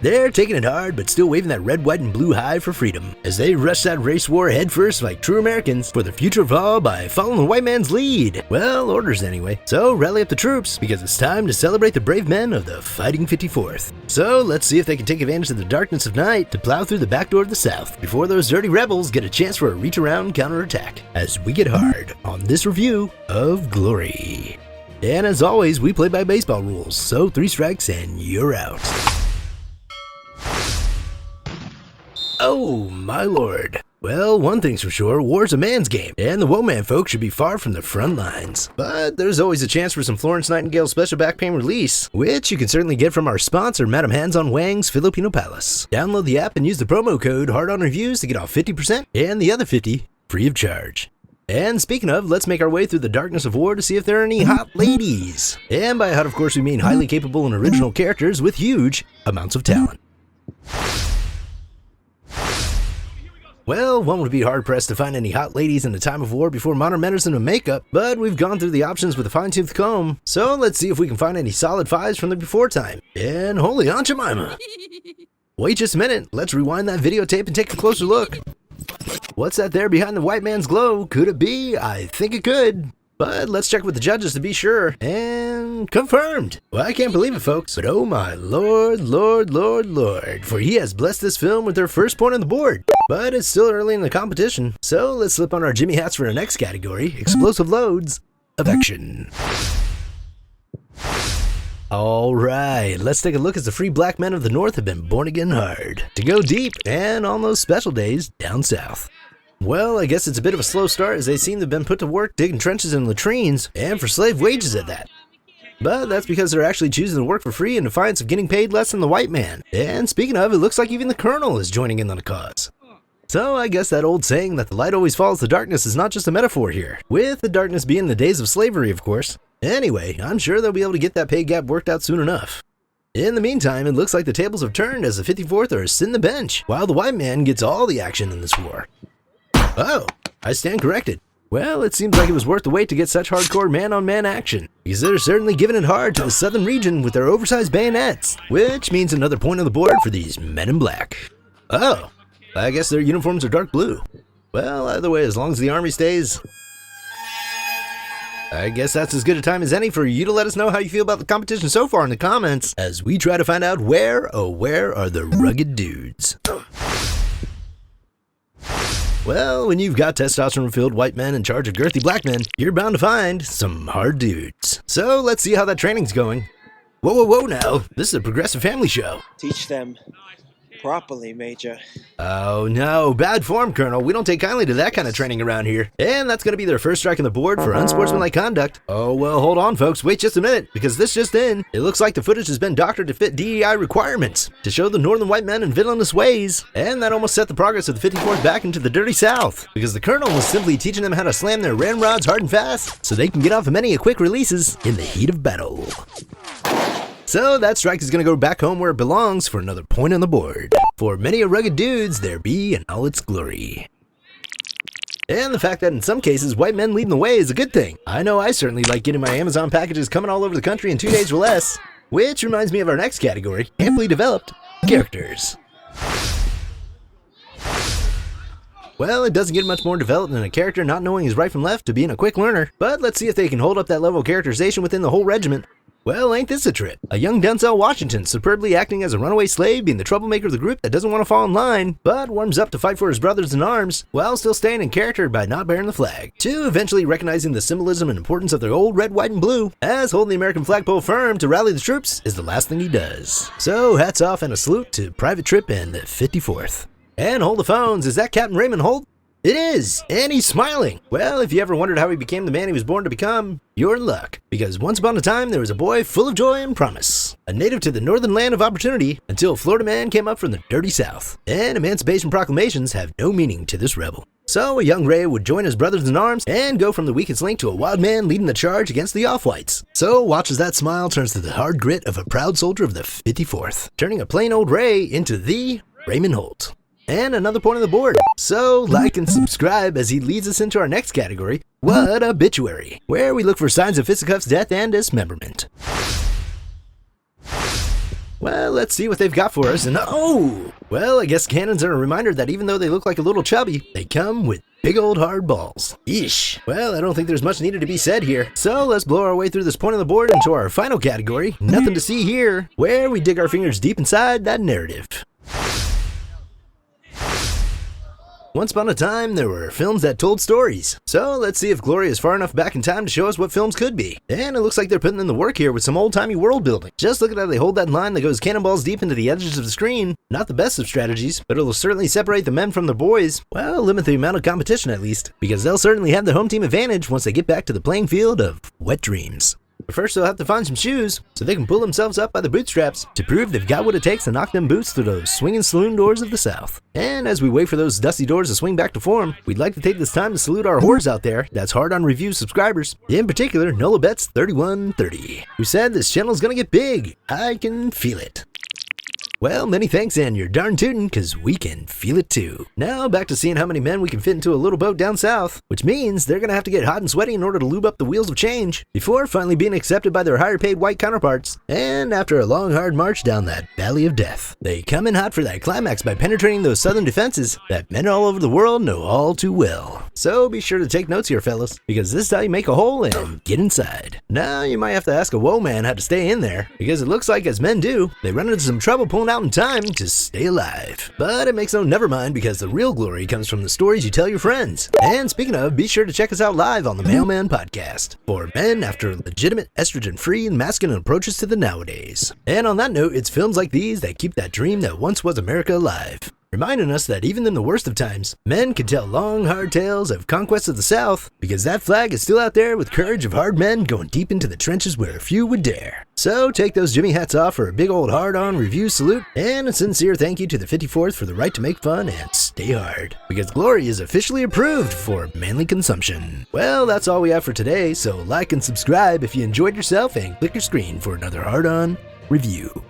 They're taking it hard, but still waving that red, white, and blue high for freedom, as they rush that race war headfirst like true Americans for the future of all by following the white man's lead. Well, orders anyway. So rally up the troops, because it's time to celebrate the brave men of the Fighting 54th. So let's see if they can take advantage of the darkness of night to plow through the back door of the South, before those dirty rebels get a chance for a reach-around counterattack, as we get hard on this review of Glory. And as always, we play by baseball rules, so 3 strikes and you're out. Oh, my lord. Well, one thing's for sure, war's a man's game, and the Woman folks should be far from the front lines. But there's always a chance for some Florence Nightingale special back pain release, which you can certainly get from our sponsor, Madam Hands on Wang's Filipino Palace. Download the app and use the promo code HARDONREVIEWS to get off 50% and the other 50% free of charge. And speaking of, let's make our way through the darkness of war to see if there are any hot ladies. And by hot, of course, we mean highly capable and original characters with huge amounts of talent. Well, one would be hard-pressed to find any hot ladies in the time of war before modern medicine and makeup, but we've gone through the options with a fine-tooth comb, so let's see if we can find any solid 5s from the before time. And holy Aunt Jemima! Wait just a minute, let's rewind that videotape and take a closer look. What's that there behind the white man's glow? Could it be? I think it could. But let's check with the judges to be sure, and confirmed. Well, I can't believe it, folks, but oh my lord, for he has blessed this film with their first point on the board. But it's still early in the competition, so let's slip on our Jimmy hats for our next category, explosive loads of action. Alright, let's take a look as the free black men of the North have been born again hard, to go deep, and on those special days, down south. Well, I guess it's a bit of a slow start as they seem to have been put to work digging trenches and latrines, and for slave wages at that. But that's because they're actually choosing to work for free in defiance of getting paid less than the white man. And speaking of, it looks like even the colonel is joining in on the cause. So I guess that old saying that the light always follows the darkness is not just a metaphor here, with the darkness being the days of slavery, of course. Anyway, I'm sure they'll be able to get that pay gap worked out soon enough. In the meantime, it looks like the tables have turned as the 54th are sitting the bench, while the white man gets all the action in this war. Oh, I stand corrected. Well, it seems like it was worth the wait to get such hardcore man-on-man action, because they're certainly giving it hard to the southern region with their oversized bayonets, which means another point on the board for these men in black. Oh, I guess their uniforms are dark blue. Well, either way, as long as the army stays, I guess that's as good a time as any for you to let us know how you feel about the competition so far in the comments, as we try to find out where are the rugged dudes. Well, when you've got testosterone-filled white men in charge of girthy black men, you're bound to find some hard dudes. So let's see how that training's going. Whoa now, this is a progressive family show. Teach them properly, Major. Oh no, bad form, Colonel. We don't take kindly to that kind of training around here. And that's gonna be their first strike on the board for unsportsmanlike conduct. Oh well, hold on folks, wait just a minute, because this just in. It looks like the footage has been doctored to fit DEI requirements, to show the northern white men in villainous ways. And that almost set the progress of the 54th back into the dirty South, because the Colonel was simply teaching them how to slam their ramrods hard and fast, so they can get off of many quick releases in the heat of battle. So that strike is going to go back home where it belongs for another point on the board. For many a rugged dudes, there be in all its glory. And the fact that in some cases, white men leading the way is a good thing. I know I certainly like getting my Amazon packages coming all over the country in 2 days or less. Which reminds me of our next category, amply developed characters. Well, it doesn't get much more developed than a character not knowing his right from left to being a quick learner. But let's see if they can hold up that level of characterization within the whole regiment. Well, ain't this a trip? A young Denzel Washington superbly acting as a runaway slave, being the troublemaker of the group that doesn't want to fall in line, but warms up to fight for his brothers in arms, while still staying in character by not bearing the flag, to eventually recognizing the symbolism and importance of their old red, white, and blue, as holding the American flagpole firm to rally the troops is the last thing he does. So hats off and a salute to Private Tripp and the 54th. And hold the phones, is that Captain Raymond Holt? It is, and he's smiling. Well, if you ever wondered how he became the man he was born to become, you're in luck. Because once upon a time, there was a boy full of joy and promise. A native to the northern land of opportunity, until a Florida man came up from the dirty South. And Emancipation Proclamations have no meaning to this rebel. So a young Ray would join his brothers in arms and go from the weakest link to a wild man leading the charge against the off-whites. So watch as that smile turns to the hard grit of a proud soldier of the 54th, turning a plain old Ray into the Raymond Holt. And another point on the board. So like and subscribe as he leads us into our next category, What Obituary, where we look for signs of fisticuffs, death, and dismemberment. Well, let's see what they've got for us, and oh! Well, I guess cannons are a reminder that even though they look like a little chubby, they come with big old hard balls. Yeesh. Well, I don't think there's much needed to be said here. So let's blow our way through this point on the board into our final category, nothing to see here, where we dig our fingers deep inside that narrative. Once upon a time, there were films that told stories. So let's see if Glory is far enough back in time to show us what films could be. And it looks like they're putting in the work here with some old-timey world building. Just look at how they hold that line that goes cannonballs deep into the edges of the screen. Not the best of strategies, but it'll certainly separate the men from the boys. Well, limit the amount of competition at least, because they'll certainly have the home team advantage once they get back to the playing field of wet dreams. But first they'll have to find some shoes so they can pull themselves up by the bootstraps to prove they've got what it takes to knock them boots through those swinging saloon doors of the South. And as we wait for those dusty doors to swing back to form, we'd like to take this time to salute our whores out there that's hard on review subscribers. In particular, NolaBets3130, who said this channel's gonna get big. I can feel it. Well, many thanks, and you're darn tootin', cause we can feel it too. Now, back to seeing how many men we can fit into a little boat down south, which means they're gonna have to get hot and sweaty in order to lube up the wheels of change, before finally being accepted by their higher paid white counterparts. And after a long hard march down that valley of death, they come in hot for that climax by penetrating those southern defenses that men all over the world know all too well. So be sure to take notes here, fellas, because this is how you make a hole and get inside. Now, you might have to ask a woe man how to stay in there, because it looks like as men do, they run into some trouble pulling out in time to stay alive. But it makes no never mind, because the real glory comes from the stories you tell your friends. And speaking of, be sure to check us out live on the Mailman Podcast for men after legitimate estrogen-free and masculine approaches to the nowadays. And on that note, it's films like these that keep that dream that once was America alive, reminding us that even in the worst of times, men can tell long, hard tales of conquest of the South, because that flag is still out there with courage of hard men going deep into the trenches where few would dare. So take those Jimmy hats off for a big old hard-on review salute, and a sincere thank you to the 54th for the right to make fun and stay hard, because Glory is officially approved for manly consumption. Well, that's all we have for today, so like and subscribe if you enjoyed yourself, and click your screen for another hard-on review.